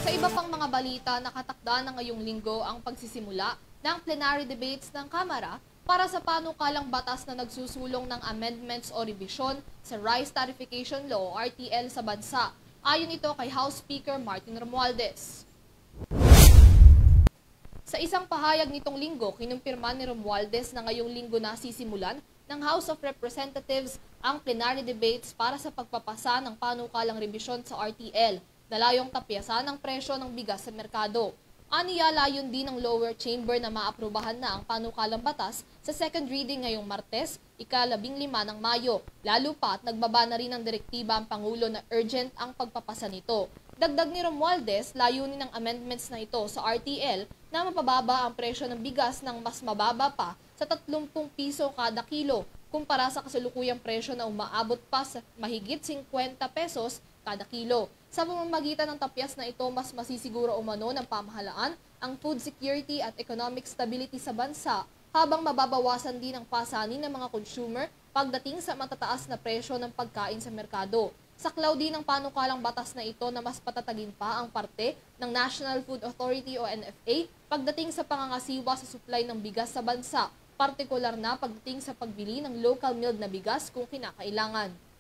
Sa iba pang mga balita, nakatakda na ngayong linggo ang pagsisimula ng plenary debates ng Kamara para sa panukalang batas na nagsusulong ng amendments o revision sa Rice Tarification Law o RTL sa bansa. Ayon ito kay House Speaker Martin Romualdez. Sa isang pahayag nitong linggo, kinumpirma ni Romualdez na ngayong linggo na sisimulan ng House of Representatives ang plenary debates para sa pagpapasa ng panukalang revisyon sa RTL na layong tapyasan ang presyo ng bigas sa merkado. Aniya, layon din ng lower chamber na maaprubahan na ang panukalang batas sa second reading ngayong Martes, ika-15 ng Mayo, lalo pa at nagbaba na rin ng direktiba ang Pangulo na urgent ang pagpapasa nito. Dagdag ni Romualdez, layunin ng amendments na ito sa RTL na mapababa ang presyo ng bigas ng mas mababa pa sa 30 piso kada kilo kumpara sa kasalukuyang presyo na umaabot pa sa mahigit 50 pesos kada kilo. Sa pamamagitan ng tapyas na ito, mas masisiguro umano ng pamahalaan ang food security at economic stability sa bansa habang mababawasan din ang pasanin ng mga consumer pagdating sa matataas na presyo ng pagkain sa merkado. Saklaw din ang panukalang batas na ito na mas patatagin pa ang parte ng National Food Authority o NFA pagdating sa pangangasiwa sa supply ng bigas sa bansa, partikular na pagdating sa pagbili ng local milled na bigas kung kinakailangan.